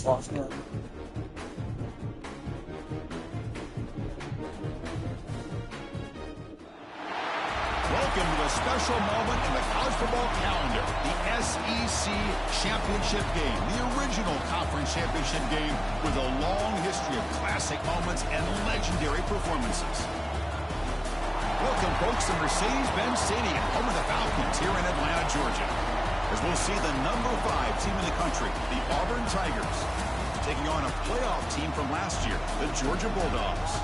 Welcome to a special moment in the college football calendar, the SEC Championship Game, the original conference championship game with a long history of classic moments and legendary performances. Welcome, folks, to Mercedes-Benz Stadium, home of the Falcons here in Atlanta, Georgia, as we'll see the number 5 team in the country, the Auburn Tigers, taking on a playoff team from last year, the Georgia Bulldogs.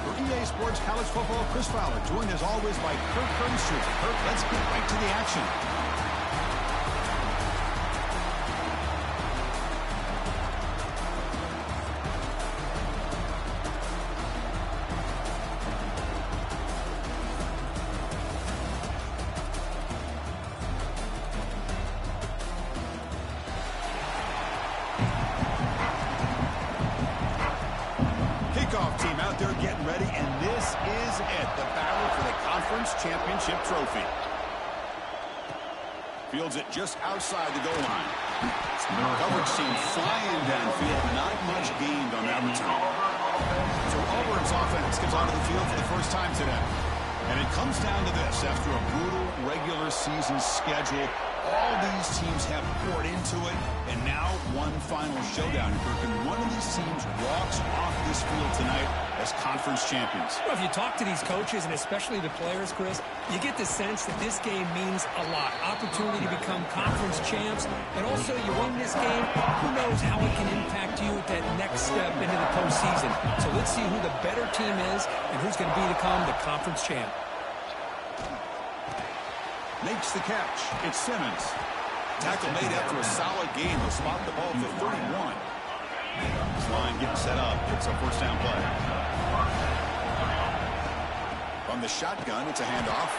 For EA Sports College Football, Chris Fowler, joined as always by Kirk Herbstreit. Kirk, let's get right to the action. Kickoff team out there getting ready, and this is it, the battle for the conference championship trophy. Fields it just outside the goal line. Coverage team flying downfield, not much gained on that return. So Auburn's offense comes onto the field for the first time today. And it comes down to this. After a brutal regular season schedule, all these teams have poured into it, and now one final showdown. And one of these teams walks off this field tonight as conference champions. Well, if you talk to these coaches, and especially the players, Chris, you get the sense that this game means a lot. Opportunity to become conference champs, and also you win this game, who knows how it can impact you at that next step into the postseason. So let's see who the better team is and who's going to become the conference champ. Makes the catch. It's Simmons. Tackle made after a solid game. They'll spot the ball for 31. This line getting set up. It's a first down play. From the shotgun, it's a handoff.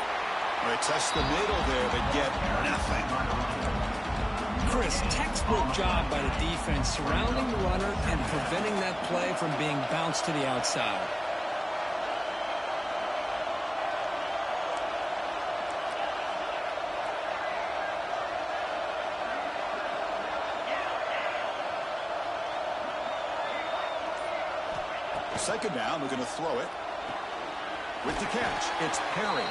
They test the middle there, but get nothing. Chris, textbook job by the defense surrounding the runner and preventing that play from being bounced to the outside. Second down, we're going to throw it. With the catch, it's Perry.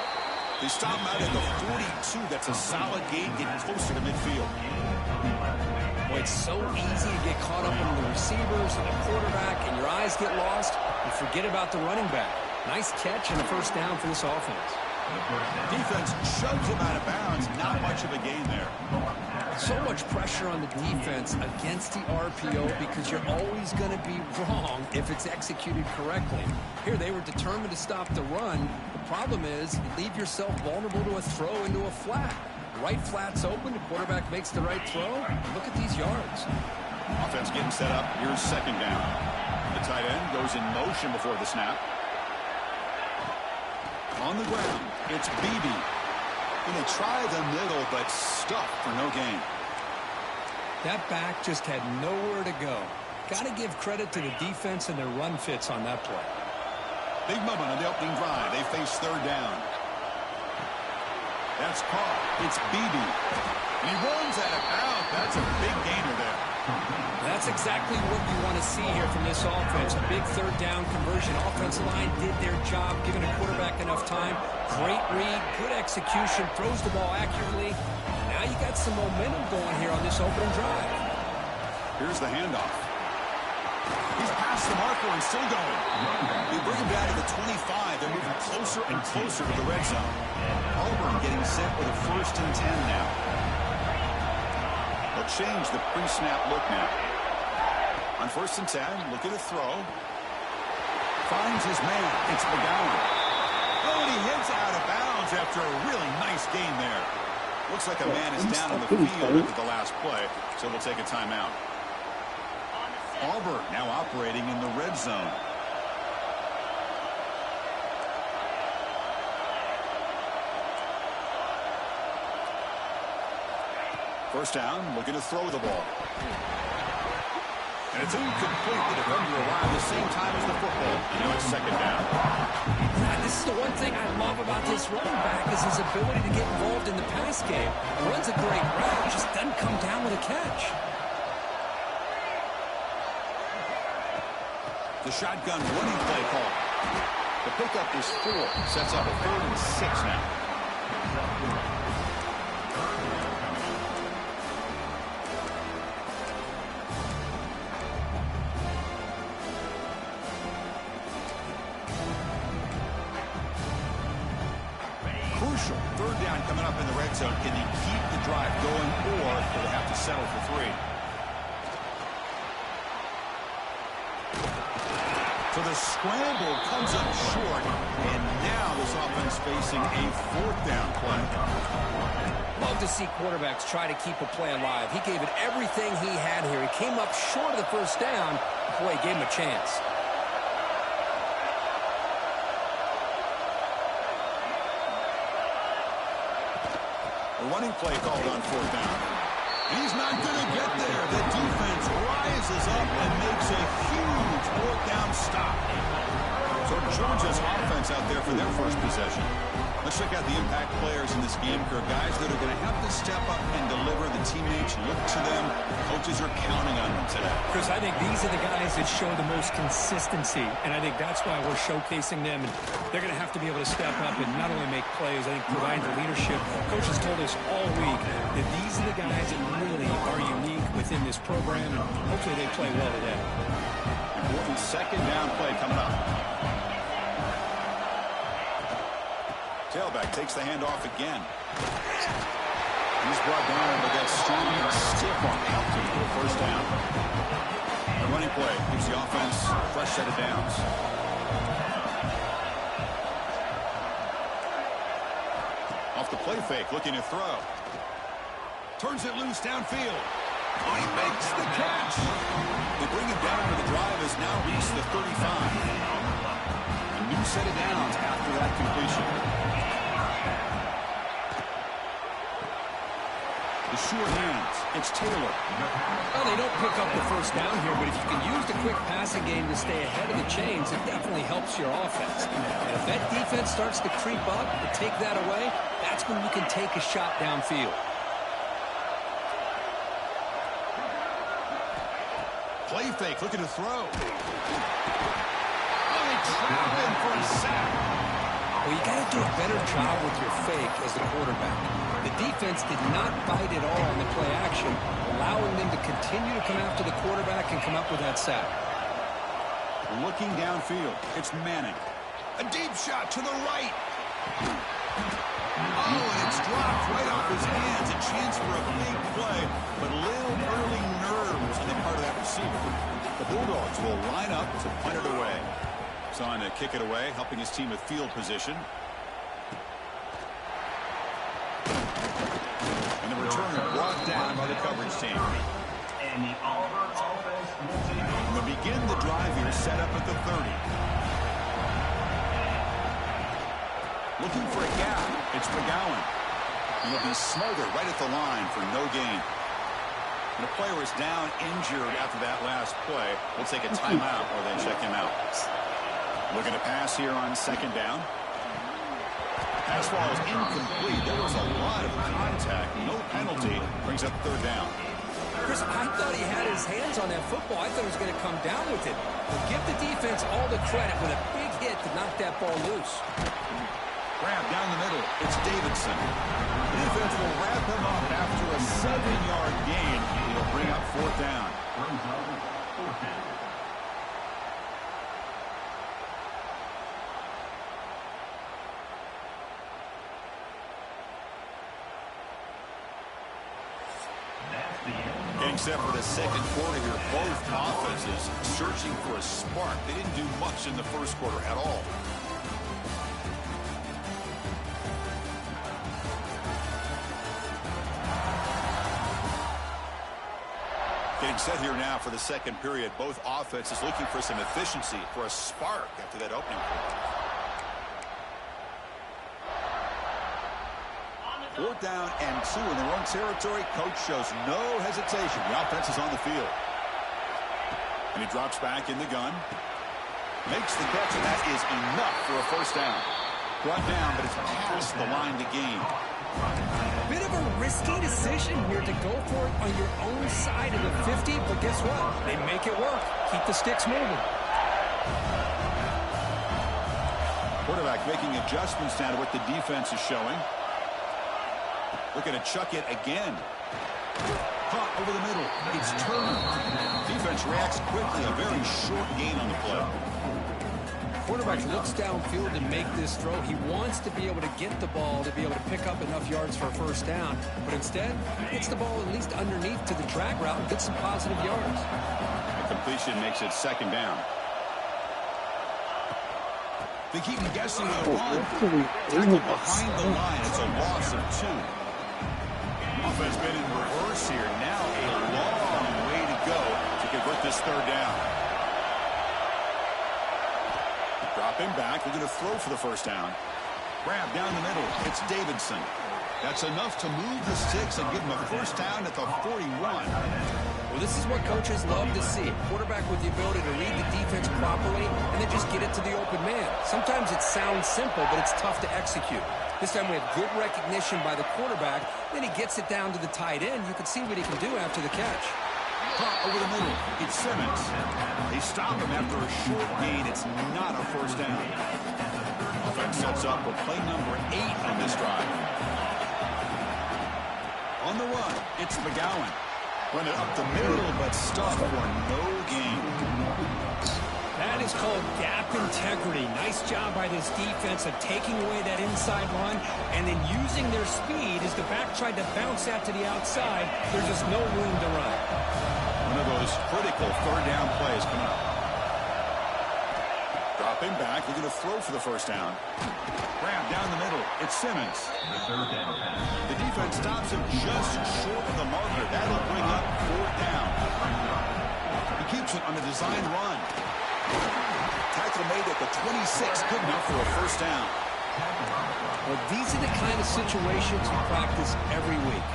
They stop him out at the 42. That's a solid gain, getting closer to midfield. Well, it's so easy to get caught up in the receivers and the quarterback, and your eyes get lost. You forget about the running back. Nice catch and a first down for this offense. Defense shoves him out of bounds. Not much of a gain there. So much pressure on the defense against the RPO because you're always going to be wrong if it's executed correctly. Here, they were determined to stop the run. The problem is you leave yourself vulnerable to a throw into a flat. The right flat's open. The quarterback makes the right throw. Look at these yards. Offense getting set up. Here's second down. The tight end goes in motion before the snap. On the ground, it's Beebe. Going to try the middle, but stuck for no gain. That back just had nowhere to go. Got to give credit to the defense and their run fits on that play. Big moment on the opening drive. They face third down. That's caught. It's Beebe. And he runs out of bounds. That's a big gainer there. That's exactly what you want to see here from this offense. A big third down conversion. Offensive line did their job, giving a quarterback enough time. Great read, good execution, throws the ball accurately. Now you got some momentum going here on this opening drive. Here's the handoff. He's past the marker and still going. They bring him down to the 25. They're moving closer and closer to the red zone. Auburn getting set with a 1st and 10 now. They'll change the pre-snap look now. On 1st and 10, look at a throw. Finds his man. It's McGowan. Oh, and he hits out of bounds after a really nice gain there. Looks like a man is down on the field after the last play, so we'll take a timeout. Auburn now operating in the red zone. First down, looking to throw the ball. And it's incomplete. The defender arrived at the same time as the football. And now it's second down. This is the one thing I love about this running back is his ability to get involved in the pass game. Runs a great route, just doesn't come down with a catch. The shotgun running play call. The pickup is 4. Sets up a 3rd and 6 now. Crucial. 3rd down coming up in the red zone. Can he keep the drive going, or will they have to settle for 3? So the scramble comes up short, and now this offense facing a 4th down play. Love to see quarterbacks try to keep a play alive. He gave it everything he had here. He came up short of the 1st down. Boy, he gave him a chance. A running play called on 4th down. He's not going to get there. The defense rises up and makes a huge 4th down stop. So Georgia's offense out there for their first possession. Let's check out the impact players in this game, Kirk. Guys that are going to have to step up and deliver. The teammates look to them. Coaches are counting on them today. Chris, I think these are the guys that show the most consistency, and I think that's why we're showcasing them. And they're going to have to be able to step up and not only make plays, I think provide the leadership. Coaches told us all week that these are the guys that really are unique within this program, and hopefully they play well today. Important 2nd down play coming up. Tailback takes the handoff again. He's brought down, but that strong and stiff arm helped him for a 1st down. The running play gives the offense a fresh set of downs. Off the play fake, looking to throw. Turns it loose downfield. Oh, he makes the catch. They bring him down, but the drive has now reached the 35. A new set of downs after that completion. The short hands. It's Taylor. Well, they don't pick up the 1st down here, but if you can use the quick passing game to stay ahead of the chains, it definitely helps your offense. And if that defense starts to creep up and take that away, that's when you can take a shot downfield. Play fake, looking to throw. Oh, they trap him for a sack. Well, you got to do a better job with your fake as the quarterback. The defense did not bite at all on the play action, allowing them to continue to come after the quarterback and come up with that sack. Looking downfield, it's Manning. A deep shot to the right. Oh, and it's dropped right off his hands. A chance for a big play, but little early nerves on the part of that receiver. The Bulldogs will line up to punt it away. He's on to kick it away, helping his team with field position. And the returner brought down by the coverage team. And they'll begin the drive here, set up at the 30. Looking for a gap. It's McGowan. And he'll be smothered right at the line for no gain. And the player is down injured after that last play. We'll take a timeout or then check him out. Looking to pass here on 2nd down. Pass ball is incomplete. There was a lot of contact. No penalty. Brings up 3rd down. Chris, I thought he had his hands on that football. I thought he was going to come down with it. But give the defense all the credit with a big hit to knock that ball loose. Grab down the middle. It's Davidson. The defense will wrap him up after a 7-yard gain. He'll bring up 4th down. Getting set for the 2nd quarter here. Both offenses searching for a spark. They didn't do much in the 1st quarter at all. Getting set here now for the 2nd period. Both offenses looking for some efficiency, for a spark after that opening quarter. 4th down and 2 in their own territory. Coach shows no hesitation. The offense is on the field. And he drops back in the gun. Makes the catch, and that is enough for a 1st down. Brought down, but it's past the line to gain. Bit of a risky decision here to go for it on your own side of the 50, but guess what? They make it work. Keep the sticks moving. Quarterback making adjustments now to what the defense is showing. Looking to chuck it again. Caught over the middle. It's Turner. Defense reacts quickly. A very short gain on the play. Quarterback looks downfield to make this throw. He wants to be able to get the ball to be able to pick up enough yards for a first down. But instead, he gets the ball at least underneath to the drag route and gets some positive yards. The completion makes it second down. They keep him guessing on a run. Tackle behind the line. It's a loss of 2. Offense been in reverse here. Now a long way to go to convert this third down. Drop him back. They're going to throw for the first down. Grab down the middle. It's Davidson. That's enough to move the sticks and give him a first down at the 41. Well, this is what coaches love to see. Quarterback with the ability to read the defense properly and then just get it to the open man. Sometimes it sounds simple, but it's tough to execute. This time we have good recognition by the quarterback. Then he gets it down to the tight end. You can see what he can do after the catch. Caught over the middle. It's Simmons. They stop him after a short gain. It's not a first down. Offense sets up for play number 8 on this drive. On the run, it's McGowan. Run it up the middle, but stuffed for no gain. That is called gap integrity. Nice job by this defense of taking away that inside run and then using their speed as the back tried to bounce out to the outside. There's just no room to run. One of those critical third down plays coming up. Dropping back. They're going to throw for the first down. Grab down the middle. It's Simmons. The defense stops him just short of the marker. That'll bring up fourth down. He keeps it on a design run. Tackle made at the 26. Good enough for a first down. Well, these are the kind of situations you practice every week.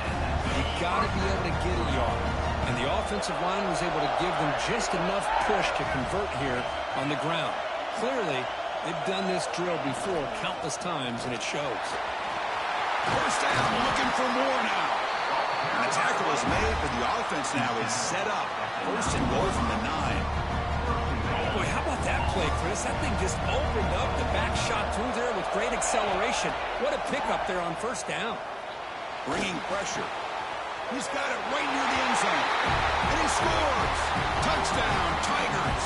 You got to be able to get a yard. And the offensive line was able to give them just enough push to convert here on the ground. Clearly, they've done this drill before countless times, and it shows. First down, looking for more now. And the tackle is made, but the offense now is set up. First and goal from the 9. Boy, how about that play, Chris? That thing just opened up. The back shot through there with great acceleration. What a pickup there on first down. Bringing pressure. He's got it right near the end zone. And he scores. Touchdown, Tigers.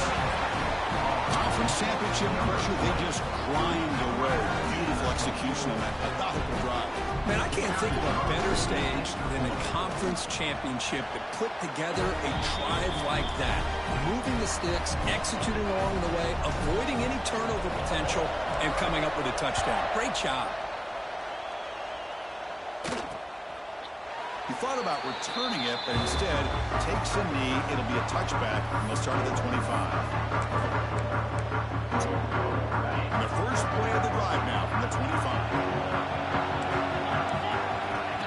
Conference championship pressure, they just grind away. Beautiful execution on that methodical drive. Man, I can't think of a better stage than the conference championship to put together a drive like that. Moving the sticks, executing along the way, avoiding any turnover potential, and coming up with a touchdown. Great job. He thought about returning it, but instead takes a knee. It'll be a touchback, and they'll start at the 25. And the first play of the drive now from the 25.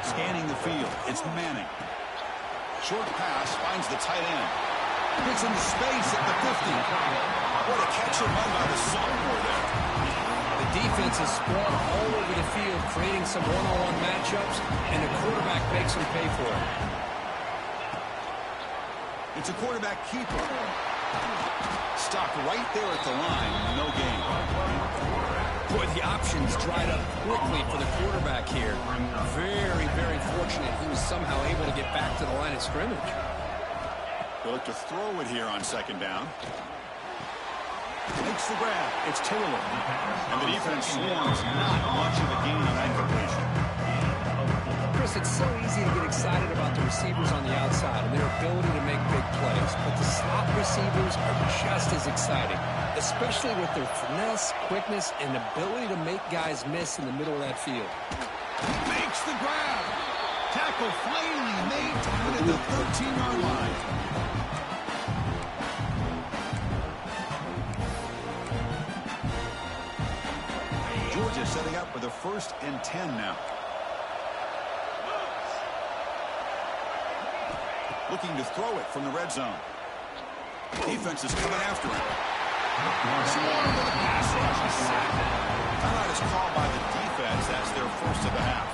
Scanning the field, it's Manning. Short pass finds the tight end. Gets into space at the 50. What a catch and run by the sophomore there. The defense is spread all over the field, creating some one-on-one matchups, and the quarterback makes them pay for it. It's a quarterback keeper. Stopped right there at the line. No gain. Boy, the options dried up quickly for the quarterback here. Very, very fortunate he was somehow able to get back to the line of scrimmage. They'll look to throw it here on second down. Makes the grab. It's Taylor. And the defense swarms. Not much of a gain on that completion. Chris, it's so easy to get excited about the receivers on the outside and their ability to make big plays. But the slot receivers are just as exciting, especially with their finesse, quickness, and ability to make guys miss in the middle of that field. Makes the grab. Tackle finally made down at the 13-yard line. Georgia setting up for the 1st and 10 now. Looking to throw it from the red zone. Defense is coming after him. Swarmed with a pass rush. Timeout is called by the defense. That's their first of the half.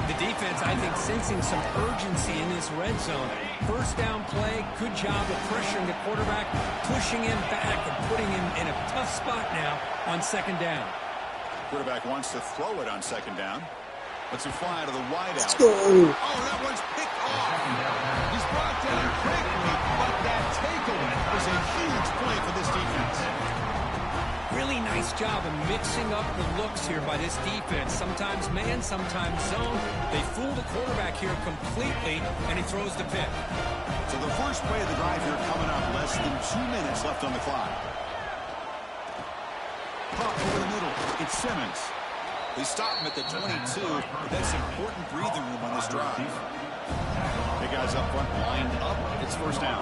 The defense, I think, sensing some urgency in this red zone. First down play, good job of pressuring the quarterback, pushing him back and putting him in a tough spot now on second down. Quarterback wants to throw it on second down. Let's fly to the wide out. Let's go. Oh, that one's picked off. He's brought down quickly, but that takeaway is a huge play for this defense. Really nice job of mixing up the looks here by this defense. Sometimes man, sometimes zone. They fool the quarterback here completely, and he throws the pick. So the first play of the drive here coming up. Less than 2 minutes left on the clock. Pop over the middle. It's Simmons. They stop him at the 22. That's important breathing room on this drive. The guys up front lined up. It's first down.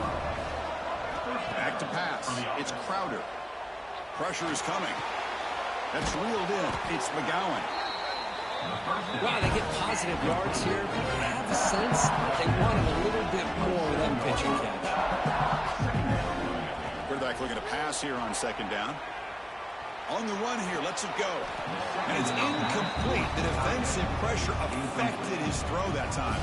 Back to pass. It's Crowder. Pressure is coming. That's reeled in. It's McGowan. Wow, they get positive yards here, but I have a sense they wanted a little bit more with that pitch and catch. Quarterback looking to pass here on second down. On the run here, lets it go. And it's incomplete. The defensive pressure affected his throw that time.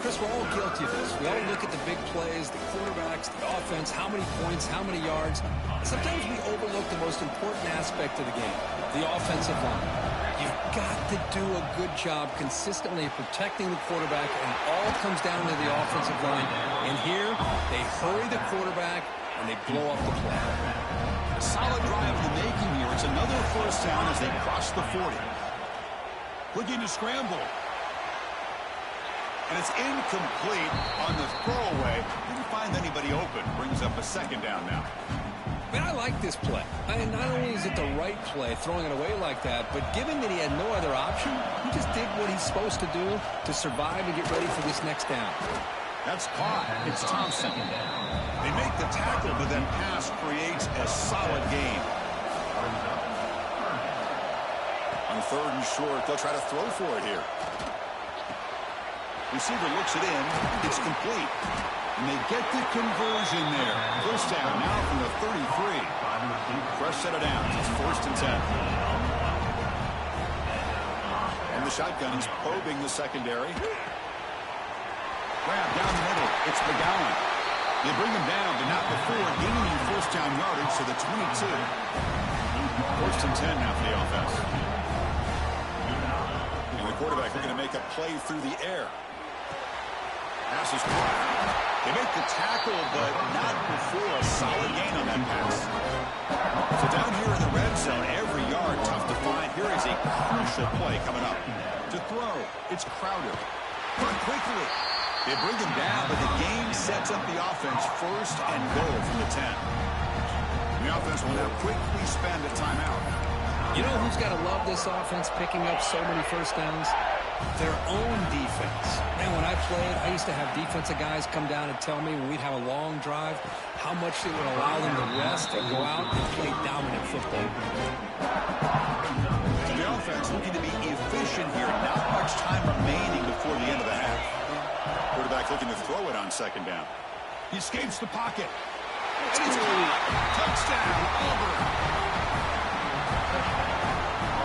Chris, we're all guilty of this. We all look at the big plays, the quarterbacks, the offense, how many points, how many yards. Sometimes we overlook the most important aspect of the game, the offensive line. You've got to do a good job consistently protecting the quarterback, and it all comes down to the offensive line. And here, they hurry the quarterback, and they blow up the play. A solid drive in the making here. It's another first down as they cross the 40. Looking to scramble. And it's incomplete on the throwaway. Didn't find anybody open. Brings up a second down now. Man, I like this play. And not only is it the right play, throwing it away like that, but given that he had no other option, he just did what he's supposed to do to survive and get ready for this next down. That's caught. It's Thompson. They make the tackle, but that pass creates a solid gain. On third and short, they'll try to throw for it here. Receiver looks it in. It's complete. And they get the conversion there. First down now from the 33. Fresh set of downs. It's first and 10. And the shotgun is probing the secondary. Grab down the middle. It's McGowan. They bring him down, but not before gaining first down yardage to the 22. First and 10 now for the offense. And the quarterback looking to make a play through the air. Pass is caught. They make the tackle, but not before a solid gain on that pass. So down here in the red zone, every yard tough to find. Here is a crucial play coming up. To throw, it's Crowder. Run quickly. They bring him down, but the game sets up the offense first and goal from the 10. And the offense will now quickly spend a timeout. You know who's got to love this offense picking up so many first downs? Their own defense. Man, when I played, I used to have defensive guys come down and tell me when we'd have a long drive how much it would allow them to rest and go out and play dominant football. So the offense looking to be efficient here. Not much time remaining before the end of the half. Quarterback looking to throw it on second down. He escapes the pocket. And it's caught. Touchdown, Auburn.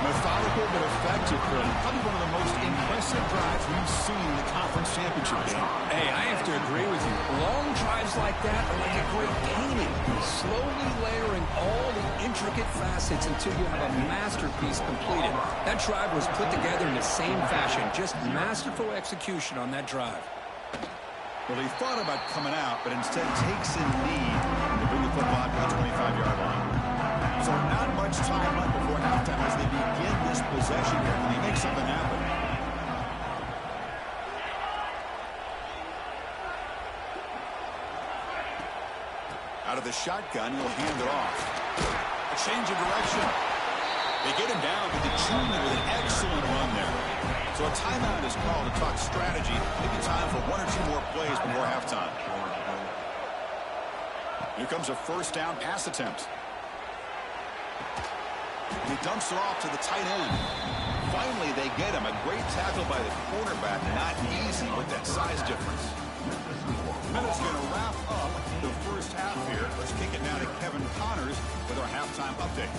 Methodical but effective for him. Probably one of the most impressive drives we've seen in the conference championship game. Hey, I have to agree with you. Long drives like that are like a great painting. Slowly layering all the intricate facets until you have a masterpiece completed. That drive was put together in the same fashion. Just masterful execution on that drive. Well, he thought about coming out, but instead takes a lead to bring the football to the 25-yard line. So not much time left before halftime as they begin this possession here. Can he make something happen? Out of the shotgun, he'll hand it off. A change of direction. They get him down, but the junior with an excellent run there. So a timeout is called to talk strategy. Maybe time for one or two more plays before halftime. Here comes a first down pass attempt. And he dumps it off to the tight end. Finally, they get him. A great tackle by the cornerback. Not easy with that size difference. Minutes going to wrap up the first half here. Let's kick it now to Kevin Connors with our halftime update.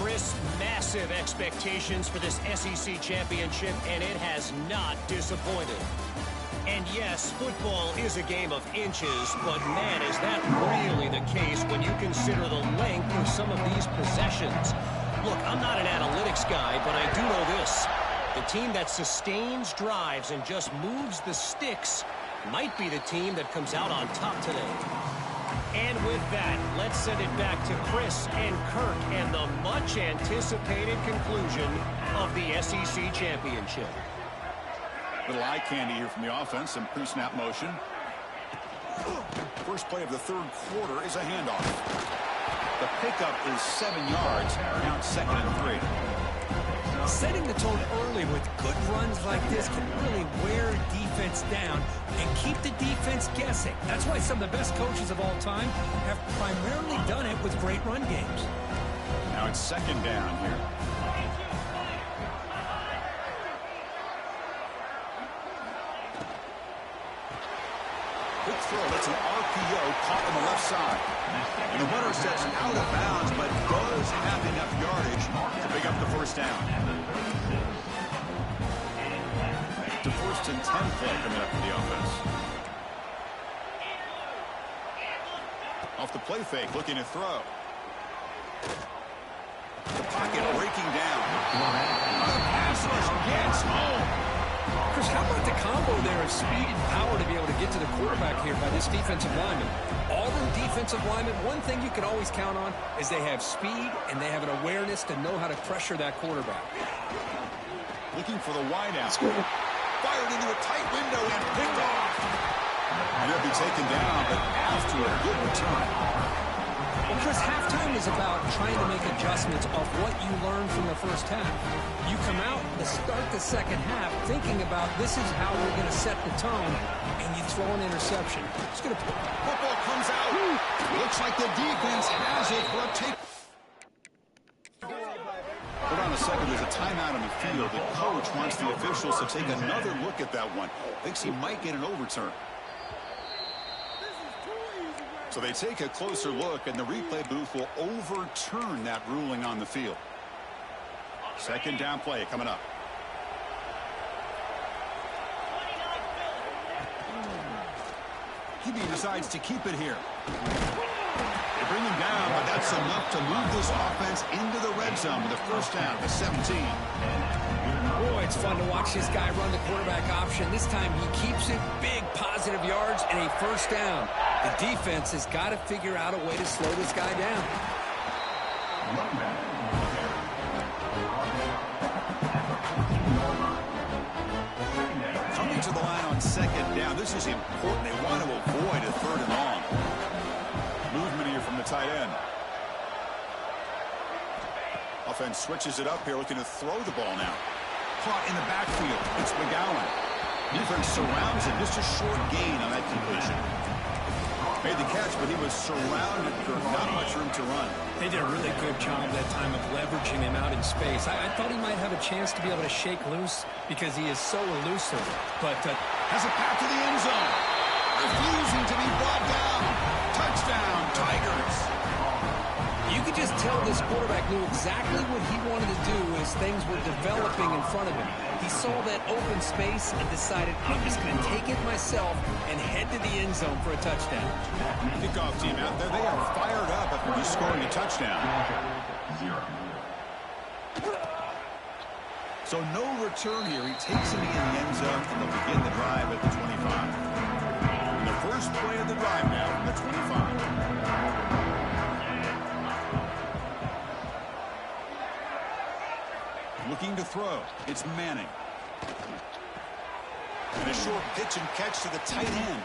Chris, massive expectations for this SEC championship, and it has not disappointed. And yes, football is a game of inches, but man, is that really the case when you consider the length of some of these possessions. Look, I'm not an analytics guy, but I do know this. The team that sustains drives and just moves the sticks might be the team that comes out on top today. And with that, let's send it back to Chris and Kirk and the much-anticipated conclusion of the SEC Championship. Little eye candy here from the offense, some pre-snap motion. First play of the third quarter is a handoff. The pickup is 7 yards. Now it's 2nd and 3. Setting the tone early with good runs like this can really wear defense down and keep the defense guessing. That's why some of the best coaches of all time have primarily done it with great run games. Now it's 2nd down here. Quick throw. That's an RPO caught on the left side. And the runner sets out of bounds, but does have enough yardage to pick up the first down. The 1st and 10 play coming up for the offense. Off the play fake, looking to throw. The pocket breaking down. The pass rush gets home. Chris, how about the combo there of speed and power to be able to get to the quarterback here by this defensive lineman? Auburn defensive lineman, one thing you can always count on is they have speed and they have an awareness to know how to pressure that quarterback. Looking for the wideout. Fired into a tight window and picked off. And he'll be taken down, but after a good return. Well, Chris, halftime is about trying to make adjustments of what you learned from the first half. You come out to start the second half thinking about this is how we're going to set the tone, and you throw an interception. It's going to... Football comes out. Looks like the defense has it for a take. Hold on a second. There's a timeout on the field. The coach wants the officials to take another look at that one. Thinks he might get an overturn. So they take a closer look, and the replay booth will overturn that ruling on the field. 2nd down play coming up. QB decides to keep it here. They bring him down, but that's enough to move this offense into the red zone with a first down at 17. Boy, it's fun to watch this guy run the quarterback option. This time he keeps it, big positive yards, and a first down. The defense has got to figure out a way to slow this guy down. Coming to the line on 2nd down. This is important. They want to avoid a 3rd and long. Movement here from the tight end. Offense switches it up here, looking to throw the ball now. Caught in the backfield. It's McGowan. Defense surrounds him. Just a short gain on that completion. Made the catch, but he was surrounded for not much room to run. They did a really good job that time of leveraging him out in space. I thought he might have a chance to be able to shake loose because he is so elusive. But has a path to the end zone. Refusing to be brought down. Touchdown, Tigers. you could just tell this quarterback knew exactly what he wanted to do as things were developing in front of him. He saw that open space and decided, I'm just going to take it myself and head to the end zone for a touchdown. Kickoff team out there. They are fired up after just scoring a touchdown. So no return here. He takes it in the end zone, and they'll begin the drive at the 25. And the first play of the drive now from the 25. Looking to throw. It's Manning. And a short pitch and catch to the tight end.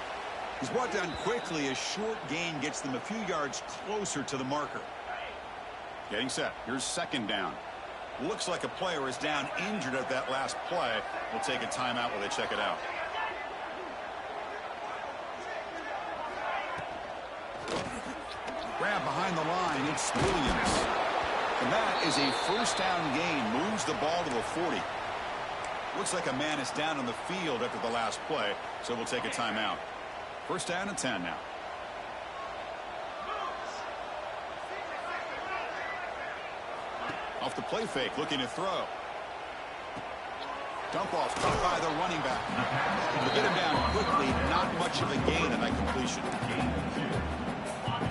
He's brought down quickly. A short gain gets them a few yards closer to the marker. Getting set. Here's second down. Looks like a player is down injured at that last play. We'll take a timeout while they check it out. Grab behind the line. It's Williams. And that is a first down gain. Moves the ball to the 40. Looks like a man is down on the field after the last play, so we'll take a timeout. First down and 10 now. Off the play fake, looking to throw. Dump off, caught by the running back. To get him down quickly, not much of a gain in that completion.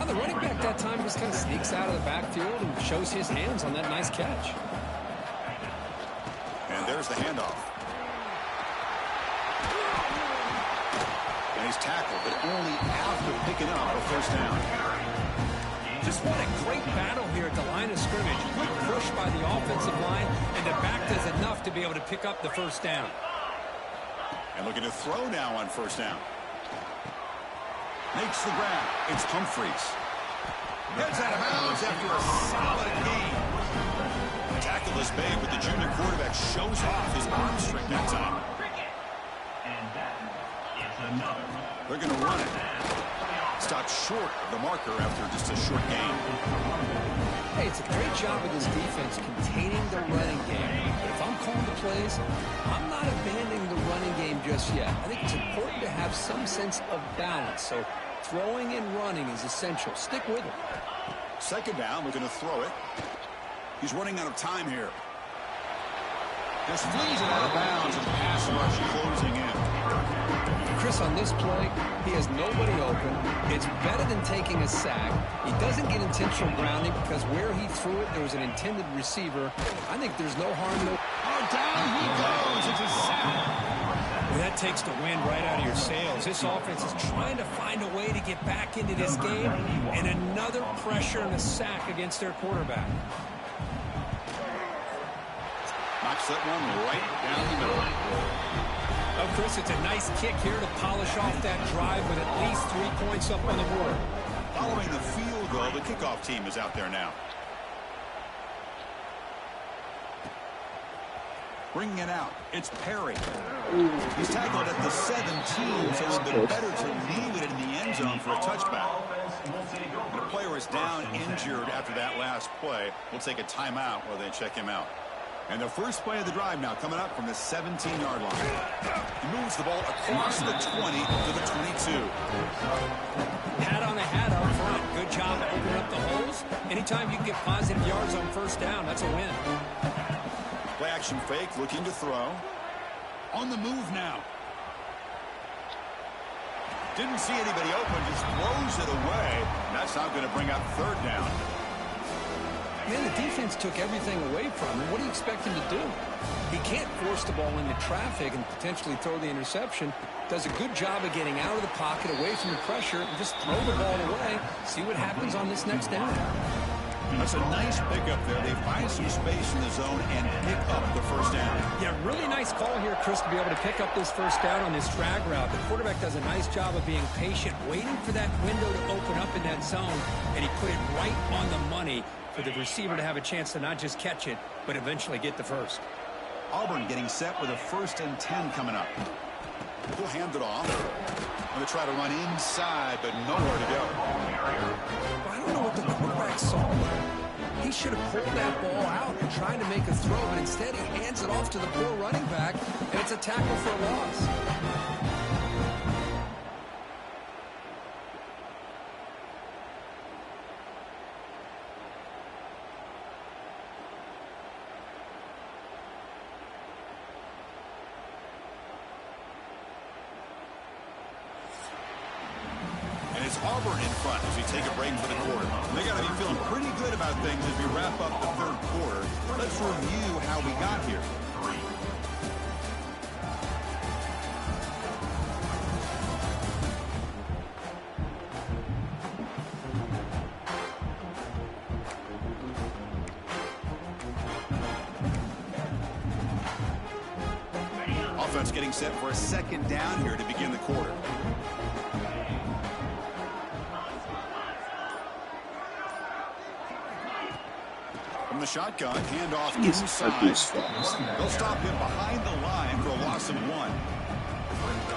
Now the running back that time just kind of sneaks out of the backfield and shows his hands on that nice catch. And there's the handoff. And he's tackled, but only after picking up a first down. Just what a great battle here at the line of scrimmage. Good push by the offensive line, and the back does enough to be able to pick up the first down. And looking to throw now on first down. Makes the grab. It's Humphreys. Gets out of bounds after a solid gain. Tackle is made, but the junior quarterback shows off his arm strength that time. They're going to run it. Stopped short of the marker after just a short gain. Hey, it's a great job of this defense containing the running game. But if I'm calling the plays, I'm not abandoning the running game just yet. I think it's important to have some sense of balance. So throwing and running is essential. Stick with it. Second down, we're going to throw it. He's running out of time here. Just flees it out of bounds and pass rush closing in. Chris, on this play, he has nobody open. It's better than taking a sack. He doesn't get intentional grounding because where he threw it, there was an intended receiver. I think there's no harm. Down he goes. It's a sack. Well, that takes the wind right out of your sails. This offense is trying to find a way to get back into this game, and another pressure and a sack against their quarterback. Knocks that one right down the middle. Oh, Chris, it's a nice kick here to polish off that drive with at least 3 points up on the board. Following the field goal, the kickoff team is out there now. Bringing it out, it's Perry. He's tackled at the 17, so it's been better to leave it in the end zone for a touchback. And the player is down injured after that last play. We'll take a timeout while they check him out. And the first play of the drive now coming up from the 17-yard line. He moves the ball across the 20 to the 22. Hat on a hat up front. Good job opening up the holes. Anytime you can get positive yards on first down, that's a win. Play action fake, looking to throw. On the move now. Didn't see anybody open, just throws it away. And that's not going to bring up third down. Man, the defense took everything away from him. What do you expect him to do? He can't force the ball into traffic and potentially throw the interception. Does a good job of getting out of the pocket, away from the pressure, and just throw the ball away. See what happens on this next down. That's a nice pickup there. They find some space in the zone and pick up the first down. Yeah, really nice call here, Chris, to be able to pick up this first down on this drag route. The quarterback does a nice job of being patient, waiting for that window to open up in that zone, and he put it right on the money for the receiver to have a chance to not just catch it, but eventually get the first. Auburn getting set with a 1st and 10 coming up. He'll hand it off. Going to try to run inside, but nowhere to go. I don't know what the quarterback saw. He should have pulled that ball out and tried to make a throw, but instead he hands it off to the poor running back, and it's a tackle for a loss. Auburn in front as we take a break for the quarter. They got to be feeling pretty good about things as we wrap up the third quarter. Let's review how we got here. Offense getting set for a 2nd down here to begin the quarter. From the shotgun, handoff inside. They'll stop him behind the line for a loss of 1.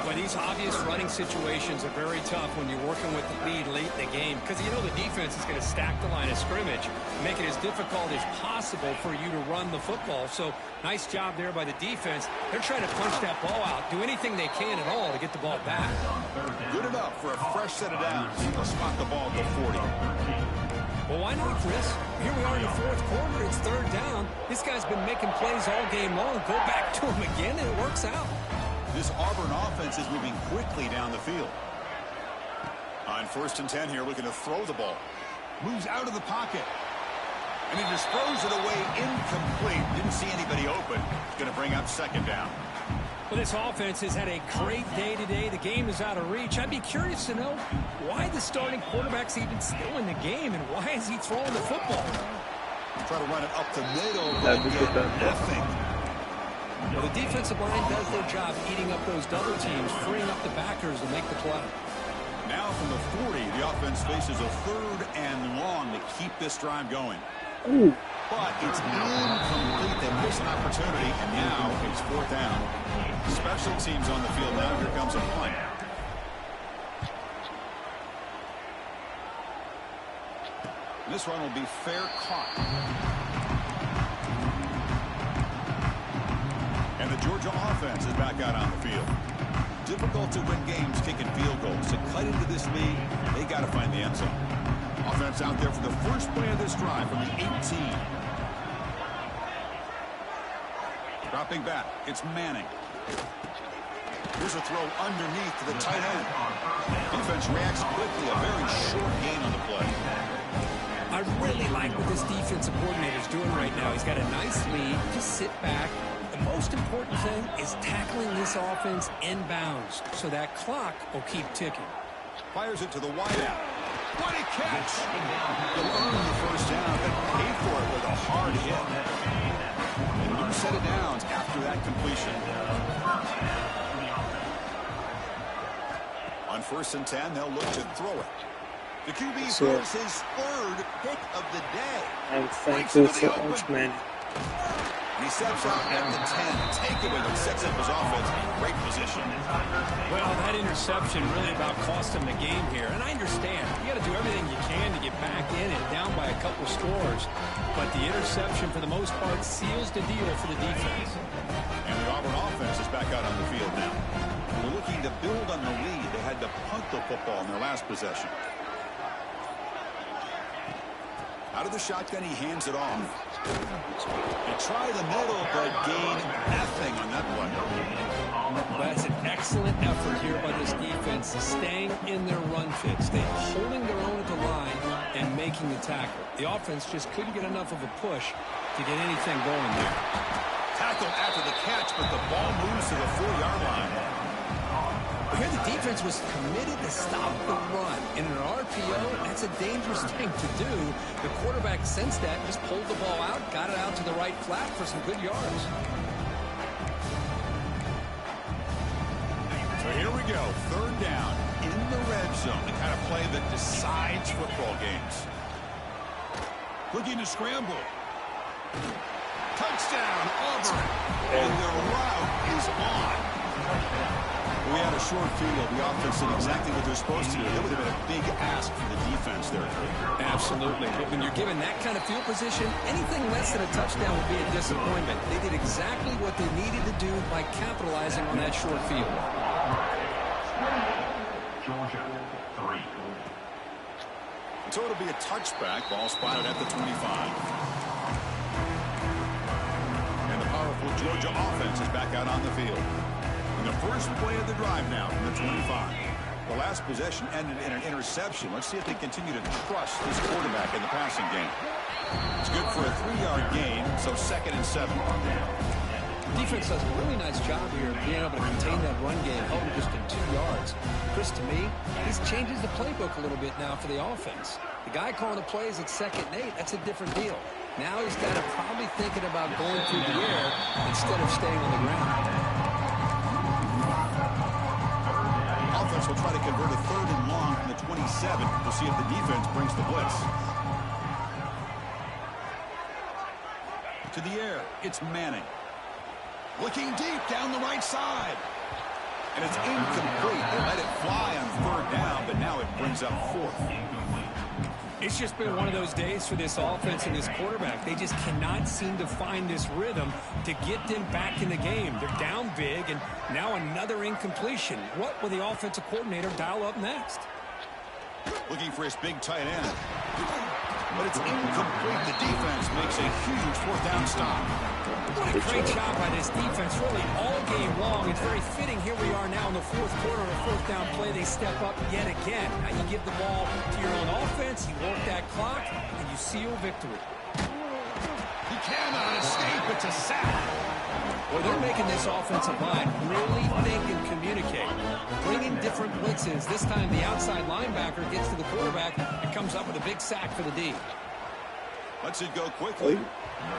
Well, these obvious running situations are very tough when you're working with the lead late in the game because you know the defense is going to stack the line of scrimmage, make it as difficult as possible for you to run the football. So nice job there by the defense. They're trying to punch that ball out, do anything they can at all to get the ball back. Good enough for a fresh set of downs. They'll spot the ball at the 40. Well, why not, Chris? Here we are in the 4th quarter. It's 3rd down. This guy's been making plays all game long. Go back to him again, and it works out. This Auburn offense is moving quickly down the field. On 1st and 10 here, looking to throw the ball. Moves out of the pocket. And he just throws it away incomplete. Didn't see anybody open. Going to bring up 2nd down. Well, this offense has had a great day today. The game is out of reach. I'd be curious to know why the starting quarterback's even still in the game and why is he throwing the football? Try to run it up the middle, but get nothing. Well, the defensive line does their job eating up those double teams, freeing up the backers to make the play. Now from the 40, the offense faces a 3rd and long to keep this drive going. Ooh. But it's incomplete. They miss an opportunity, and now it's 4th down. Special teams on the field now. Here comes a punt. This one will be fair caught. And the Georgia offense is back out on the field. Difficult to win games kicking field goals. To cut into this lead, they got to find the end zone. Offense out there for the first play of this drive from the 18. Dropping back, it's Manning. Here's a throw underneath to the tight end. Defense reacts quickly. A very short gain on the play. I really like what this defensive coordinator is doing right now. He's got a nice lead. Just sit back. The most important thing is tackling this offense inbounds so that clock will keep ticking. Fires it to the wideout. What a catch! He'll earn the 1st down, but pay for it with a hard hit. And new set of downs after that completion. On 1st and 10, they'll look to throw it. The QB throws his 3rd pick of the day. And thank you so much, man. And he steps out at the 10. Takeaway that sets up his offense in great position. Well, that interception really about cost him the game here. And I understand. You got to do everything you can to get back in and down by a couple scores. But the interception, for the most part, seals the deal for the defense. And the Auburn offense is back out on the field now. We're looking to build on the lead. They had to punt the football in their last possession. Out of the shotgun, he hands it off. They try the middle, but gain nothing on that one. That's an excellent effort here by this defense, staying in their run fits. They're holding their own at the line and making the tackle. The offense just couldn't get enough of a push to get anything going there. Tackle after the catch, but the ball moves to the 4-yard line. Here the defense was committed to stop the run. In an RPO, that's a dangerous thing to do. The quarterback sensed that, just pulled the ball out, got it out to the right flat for some good yards. So here we go, 3rd down in the red zone, the kind of play that decides football games. Looking to scramble. Touchdown, Auburn. And the route is on. We had a short field. The offense did exactly what they're supposed to do. That would have been a big ask for the defense there. Absolutely. But when you're given that kind of field position, anything less than a touchdown would be a disappointment. They did exactly what they needed to do by capitalizing on that short field. Georgia 3. So it'll be a touchback. Ball spotted at the 25. And the powerful Georgia offense is back out on the field. The first play of the drive now from the 25. The last possession ended in an interception. Let's see if they continue to trust this quarterback in the passing game. It's good for a 3-yard gain, so 2nd and 7. Defense does a really nice job here of being able to contain that run game, held just in 2 yards. Chris, to me, this changes the playbook a little bit now for the offense. The guy calling the plays at 2nd and 8, that's a different deal. Now he's got to probably thinking about going through the air instead of staying on the ground. Offense will try to convert a 3rd and long from the 27. We'll see if the defense brings the blitz. To the air, it's Manning. Looking deep down the right side. And it's incomplete. They let it fly on 3rd down, but now it brings up 4th. It's just been one of those days for this offense and this quarterback. They just cannot seem to find this rhythm to get them back in the game. They're down big, and now another incompletion. What will the offensive coordinator dial up next? Looking for his big tight end. But it's incomplete. The defense makes a huge 4th down stop. What a Good great job. job by this defense, really all game long. It's very fitting. Here we are now in the fourth quarter, a fourth down play. They step up yet again. Now you give the ball to your own offense, you work that clock, and you seal victory. He cannot escape. It's a sack. Well, they're making this offensive line really think and communicate. Bringing different blitzes. This time the outside linebacker gets to the quarterback and comes up with a big sack for the D. Lets it go quickly.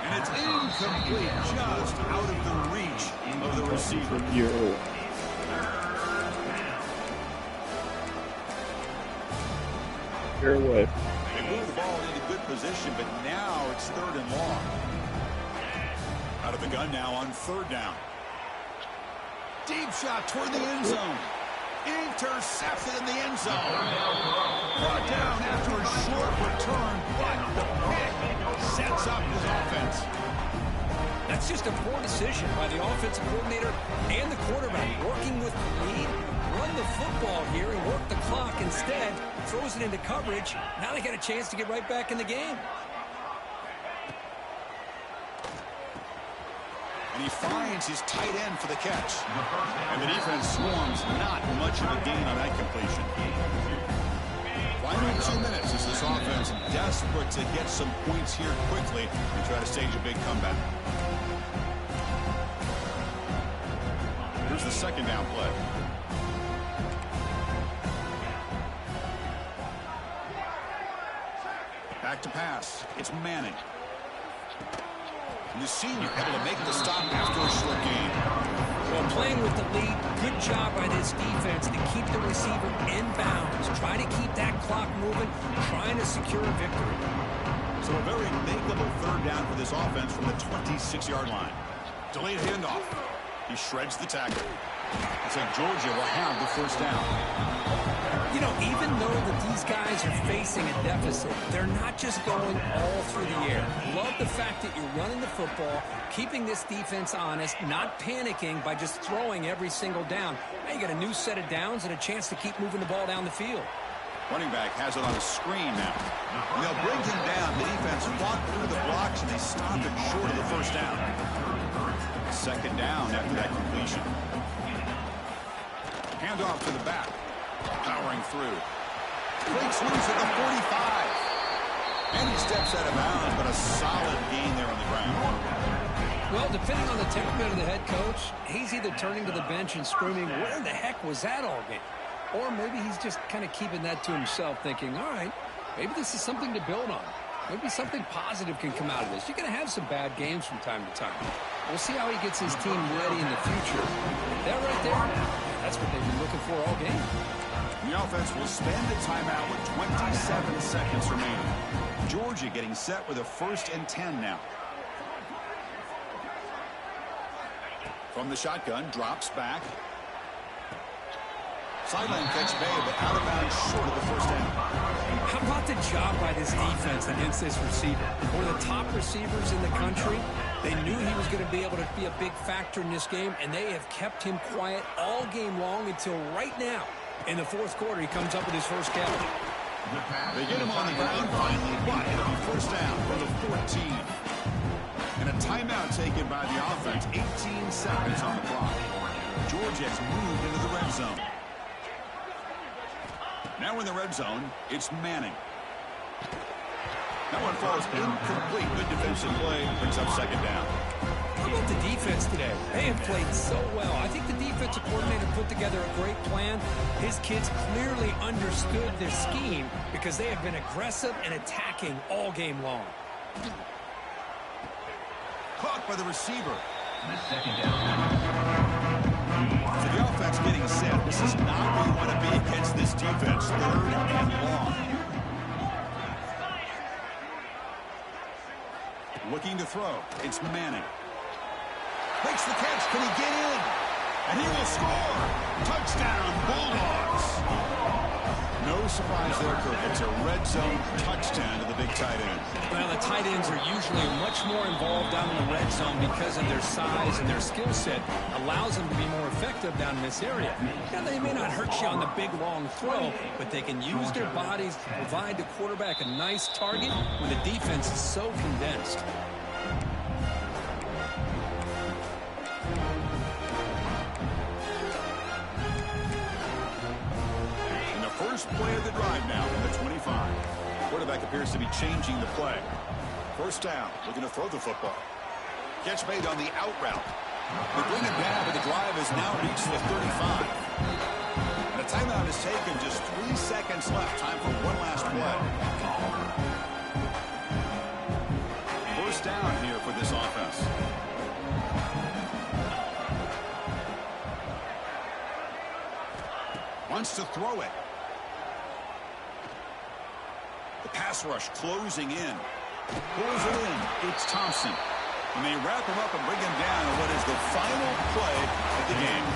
And it's incomplete, just out of the reach of the receiver. You're away. They move the ball into good position, but now it's 3rd and long. Out of the gun now on 3rd down. Deep shot toward the end zone. Intercepted in the end zone. Brought down after a short return, but the pick sets up his offense. That's just a poor decision by the offensive coordinator and the quarterback. Working with the lead, run the football here and work the clock instead. Throws it into coverage. Now they get a chance to get right back in the game. And he finds his tight end for the catch. And the defense swarms, not much of a gain on that completion. Final 2 minutes as this offense desperate to get some points here quickly and try to stage a big comeback. Here's the 2nd down play. Back to pass. It's Manning. And the senior able to make the stop after a short gain. Well, playing with the lead, good job by this defense to keep the receiver in bounds. Try to keep that clock moving, trying to secure a victory. So a very makeable 3rd down for this offense from the 26-yard line. Delayed handoff. He shreds the tackle. Looks like Georgia will have the 1st down. You know, even though that these guys are facing a deficit, they're not just going all through the air. Love the fact that you're running the football, keeping this defense honest, not panicking by just throwing every single down. Now you got a new set of downs and a chance to keep moving the ball down the field. Running back has it on a screen now. And they'll bring him down. The defense fought through the blocks, and they stop him short of the 1st down. 2nd down after that completion. Handoff to the back. Powering through. Breaks loose at the 45. And he steps out of bounds, but a solid gain there on the ground. Well, depending on the temperament of the head coach, he's either turning to the bench and screaming, where the heck was that all game? Or maybe he's just kind of keeping that to himself, thinking, all right, maybe this is something to build on. Maybe something positive can come out of this. You're going to have some bad games from time to time. We'll see how he gets his team ready in the future. That right there, that's what they've been looking for all game. The offense will spend a timeout with 27 seconds remaining. Georgia getting set with a 1st and 10 now. From the shotgun, drops back. Sideline catch made, but out of bounds short of the 1st down. How about the job by this defense against this receiver? One of the top receivers in the country. They knew he was going to be able to be a big factor in this game, and they have kept him quiet all game long until right now. In the 4th quarter, he comes up with his 1st catch. They get him on the ground finally, but it'll be 1st down from the 14. And a timeout taken by the offense. 18 seconds on the clock. Georgia's moved into the red zone. Now in the red zone, it's Manning. That one falls incomplete. Good defensive play. Brings up 2nd down. How about the defense today? They have played so well. I think the defensive coordinator put together a great plan. His kids clearly understood their scheme because they have been aggressive and attacking all game long. Caught by the receiver. The 2nd down. So the offense getting set. This is not where you want to be against this defense. 3rd and long. Looking to throw. It's Manning. Makes the catch. Can he get in? And he will score. Touchdown, Bulldogs. No surprise there, Kirk. It's a red zone touchdown to the big tight end. Well, the tight ends are usually much more involved down in the red zone because of their size and their skill set. Allows them to be more effective down in this area. Now, they may not hurt you on the big, long throw, but they can use their bodies to provide the quarterback a nice target when the defense is so condensed. First play of the drive now from the 25. Quarterback appears to be changing the play. First down, looking to throw the football. Catch made on the out route. They bring it down, but the drive has now reached the 35. And a timeout is taken, just 3 seconds left. Time for one last play. First down here for this offense. Wants to throw it. The pass rush closing in. Pulls it in. It's Thompson. And they wrap him up and bring him down in what is the final play of the game.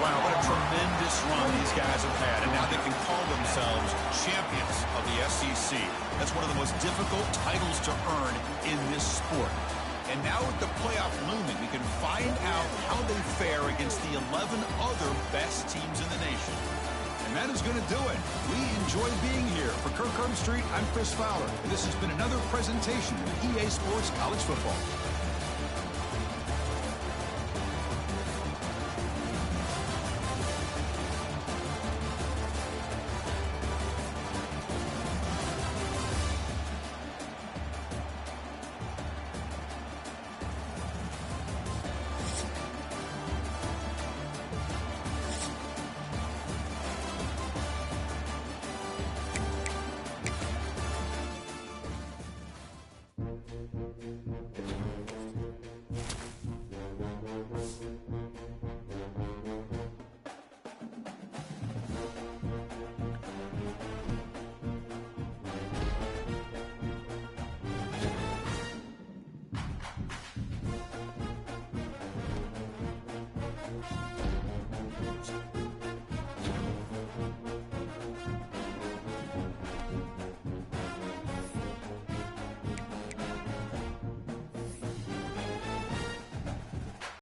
Wow, what a tremendous run these guys have had. And now they can call themselves champions of the SEC. That's one of the most difficult titles to earn in this sport. And now with the playoff looming, we can find out how they fare against the 11 other best teams in the nation. And that is going to do it. We enjoy being here. For Kirk Street, I'm Chris Fowler. And this has been another presentation of EA Sports College Football.